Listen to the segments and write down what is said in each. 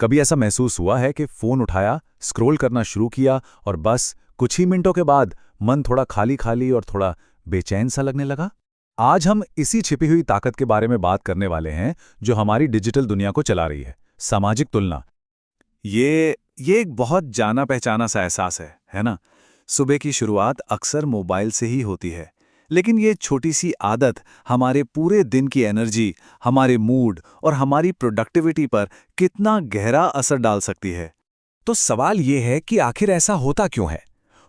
कभी ऐसा महसूस हुआ है कि फ़ोन उठाया, स्क्रॉल करना शुरू किया और बस कुछ ही मिनटों के बाद मन थोड़ा खाली-खाली और थोड़ा बेचैन सा लगने लगा? आज हम इसी छिपी हुई ताकत के बारे में बात करने वाले हैं, जो हमारी डिजिटल दुनिया को चला रही है, सामाजिक तुलना। ये एक बहुत जाना-पहचाना सा एहसास है ना? सुबह की शुरुआत अक्सर मोबाइल से ही होती है, लेकिन ये छोटी सी आदत हमारे पूरे दिन की एनर्जी, हमारे मूड और हमारी प्रोडक्टिविटी पर कितना गहरा असर डाल सकती है। तो सवाल ये है कि आखिर ऐसा होता क्यों है?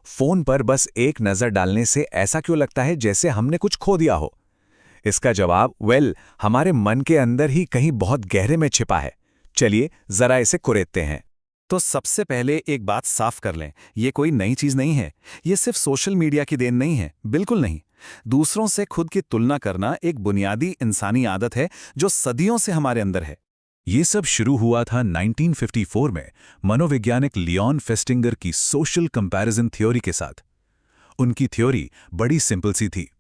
फोन पर बस एक नजर डालने से ऐसा क्यों लगता है जैसे हमने कुछ खो दिया हो? इसका जवाब हमारे मन के अंदर ही कहीं बहुत गहरे में छिपा है। चलिए जरा इसे कुरेदते हैं। तो सबसे पहले एक बात साफ कर लें, ये कोई नई चीज नहीं है। ये सिर्फ सोशल मीडिया की देन नहीं है, बिल्कुल नहीं। दूसरों से खुद की तुलना करना एक बुनियादी इंसानी आदत है जो सदियों से हमारे अंदर है। ये सब शुरू हुआ था 1954 में मनोवैज्ञानिक लियोन फेस्टिंगर की सोशल कंपैरिजन थ्योरी के साथ। उनकी थ्योरी बड़ी सिंपल सी थी।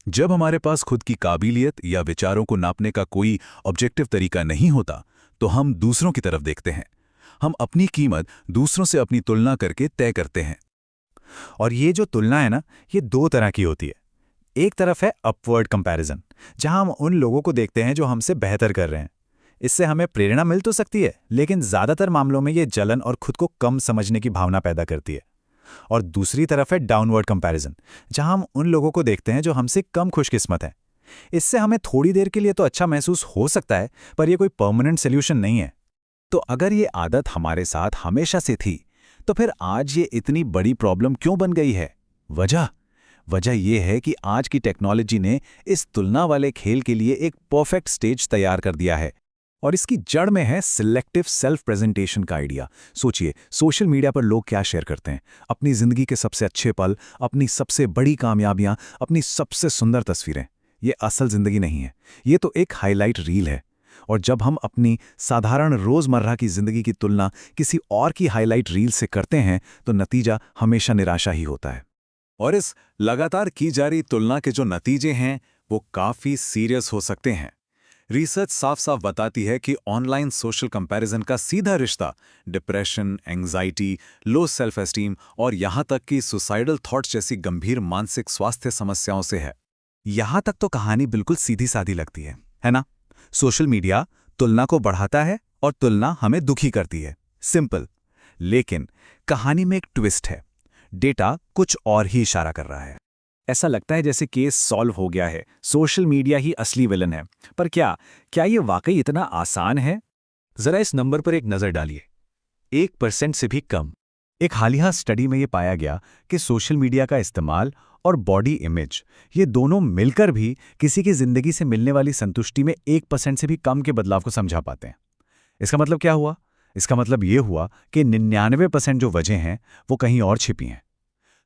जब हमारे पास खुद की काबिलियत या विचारों को नापने का कोई ऑब्जेक्टिव तरीका नहीं होता, तो हम दूसरों की तरफ देखते हैं। हम अपनी कीमत दूसरों से अपनी तुलना करके तय करते हैं। और ये जो तुलना है ना, ये दो तरह की होती है। एक तरफ है अपवर्ड कंपैरिजन, जहां हम उन लोगों को देखते हैं जो हमसे बेहतर कर रहे हैं। इससे हमें प्रेरणा मिल तो सकती है, लेकिन ज्यादातर मामलों में ये जलन और खुद को कम समझने की भावना पैदा करती है। और दूसरी तरफ है डाउनवर्ड कंपैरिजन, जहां हम उन लोगों को देखते हैं जो हमसे कम खुशकिस्मत हैं। इससे हमें थोड़ी देर के लिए तो अच्छा महसूस हो सकता है, पर यह कोई परमानेंट सोल्यूशन नहीं है। तो अगर ये आदत हमारे साथ हमेशा से थी, तो फिर आज ये इतनी बड़ी प्रॉब्लम क्यों बन गई है? वजह यह है कि आज की टेक्नोलॉजी ने इस तुलना वाले खेल के लिए एक परफेक्ट स्टेज तैयार कर दिया है। और इसकी जड़ में है सिलेक्टिव सेल्फ प्रेजेंटेशन का आइडिया। सोचिए, सोशल मीडिया पर लोग क्या शेयर करते हैं? अपनी जिंदगी के सबसे अच्छे पल, अपनी सबसे बड़ी कामयाबियां, अपनी सबसे सुंदर तस्वीरें। ये असल जिंदगी नहीं है, ये तो एक हाईलाइट रील है। और जब हम अपनी साधारण रोजमर्रा की जिंदगी की तुलना किसी और की हाईलाइट रील से करते हैं, तो नतीजा हमेशा निराशा ही होता है। और इस लगातार की जा रही तुलना के जो नतीजे हैं, वो काफी सीरियस हो सकते हैं। रिसर्च साफ साफ बताती है कि ऑनलाइन सोशल कंपैरिजन का सीधा रिश्ता depression, anxiety, low self esteem और यहां तक कि सुसाइडल थॉट्स जैसी गंभीर मानसिक स्वास्थ्य समस्याओं से है। यहां तक तो कहानी बिल्कुल सीधी सादी लगती है ना? सोशल मीडिया तुलना को बढ़ाता है और तुलना हमें दुखी करती है। सिंपल। लेकिन कहानी में एक ट्विस्ट है। डेटा कुछ और ही इशारा कर रहा है। ऐसा लगता है जैसे केस सॉल्व हो गया है, सोशल मीडिया ही असली विलन है। पर क्या ये वाकई इतना आसान है? जरा इस नंबर पर एक नजर डालिए। 1% से भी कम। एक हालिया स्टडी में ये पाया गया कि सोशल मीडिया का इस्तेमाल और बॉडी इमेज, ये दोनों मिलकर भी किसी की जिंदगी से मिलने वाली संतुष्टि में 1% से भी कम के बदलाव को समझा पाते हैं। इसका मतलब क्या हुआ? इसका मतलब ये हुआ कि 99% जो वजह हैं वो कहीं और छिपी हैं।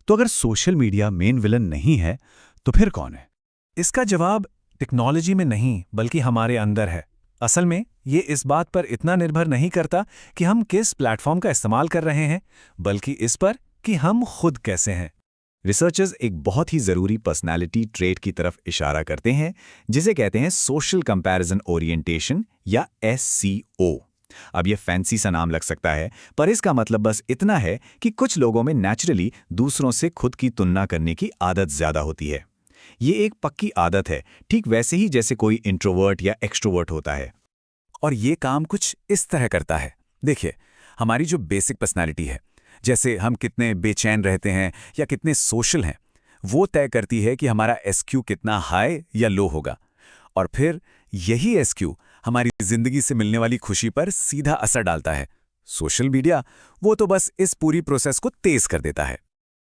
तो अगर सोशल मीडिया मेन विलन नहीं है, तो फिर कौन है? इसका जवाब टेक्नोलॉजी में नहीं, बल्कि हमारे अंदर है। असल में ये इस बात पर इतना निर्भर नहीं करता कि हम किस प्लेटफॉर्म का इस्तेमाल कर रहे हैं, बल्कि इस पर कि हम खुद कैसे हैं। रिसर्चर्स एक बहुत ही जरूरी पर्सनालिटी ट्रेट की तरफ इशारा करते हैं, जिसे कहते हैं सोशल कंपैरिजन ओरिएंटेशन या SCO। अब ये फैंसी सा नाम लग सकता है, पर इसका मतलब बस इतना है कि कुछ लोगों में नेचुरली दूसरों से खुद की तुलना करने की आदत ज्यादा होती है। ये एक पक्की आदत है, ठीक वैसे ही जैसे कोई इंट्रोवर्ट या एक्सट्रोवर्ट होता है। और ये काम कुछ इस तरह करता है। देखिए, हमारी जो बेसिक पर्सनालिटी है, जैसे हम कितने बेचैन रहते हैं या कितने सोशल हैं, वो तय करती है कि हमारा SQ कितना हाई या लो होगा। और फिर यही SQ हमारी जिंदगी से मिलने वाली खुशी पर सीधा असर डालता है। सोशल मीडिया वो तो बस इस पूरी प्रोसेस को तेज कर देता है।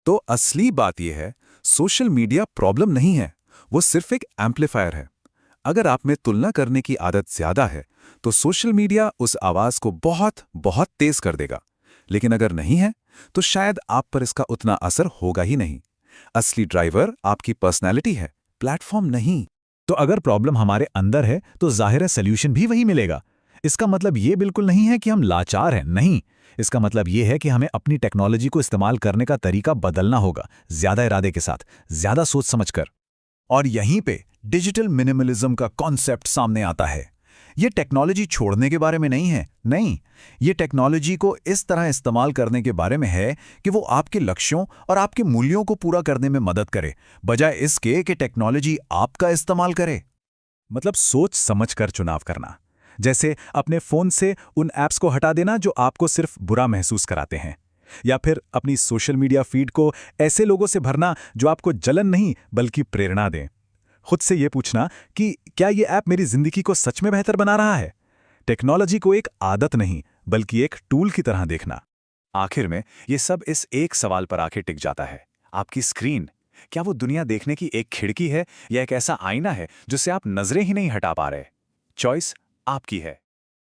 तो असली बात यह है, सोशल मीडिया प्रॉब्लम नहीं है, वो सिर्फ एक एम्पलीफायर है। अगर आप में तुलना करने की आदत ज्यादा है, तो सोशल मीडिया उस आवाज को बहुत बहुत तेज कर देगा। लेकिन अगर नहीं है, तो शायद आप पर इसका उतना असर होगा ही नहीं। असली ड्राइवर आपकी पर्सनैलिटी है, प्लेटफॉर्म नहीं। तो अगर प्रॉब्लम हमारे अंदर है, तो जाहिर है सॉल्यूशन भी वही मिलेगा। इसका मतलब ये बिल्कुल नहीं है कि हम लाचार हैं, नहीं। इसका मतलब ये है कि हमें अपनी टेक्नोलॉजी को इस्तेमाल करने का तरीका बदलना होगा, ज्यादा इरादे के साथ, ज्यादा सोच समझकर। और यहीं पे डिजिटल मिनिमलिज्म का कॉन्सेप्ट सामने आता है। ये टेक्नोलॉजी छोड़ने के बारे में नहीं है, नहीं, ये टेक्नोलॉजी को इस तरह इस्तेमाल करने के बारे में है कि वो आपके लक्ष्यों और आपके मूल्यों को पूरा करने में मदद करे, बजाय इसके कि टेक्नोलॉजी आपका इस्तेमाल करे। मतलब सोच समझकर चुनाव करना। जैसे अपने फोन से उन ऐप्स को हटा देना जो आपको सिर्फ बुरा महसूस कराते हैं, या फिर अपनी सोशल मीडिया फीड को ऐसे लोगों से भरना जो आपको जलन नहीं बल्कि प्रेरणा दें। खुद से ये पूछना कि क्या ये ऐप मेरी जिंदगी को सच में बेहतर बना रहा है। टेक्नोलॉजी को एक आदत नहीं बल्कि एक टूल की तरह देखना। आखिर में ये सब इस एक सवाल पर आके टिक जाता है, आपकी स्क्रीन क्या वो दुनिया देखने की एक खिड़की है या एक ऐसा आईना है जिससे आप नजरें ही नहीं हटा पा रहे? चॉइस आपकी है।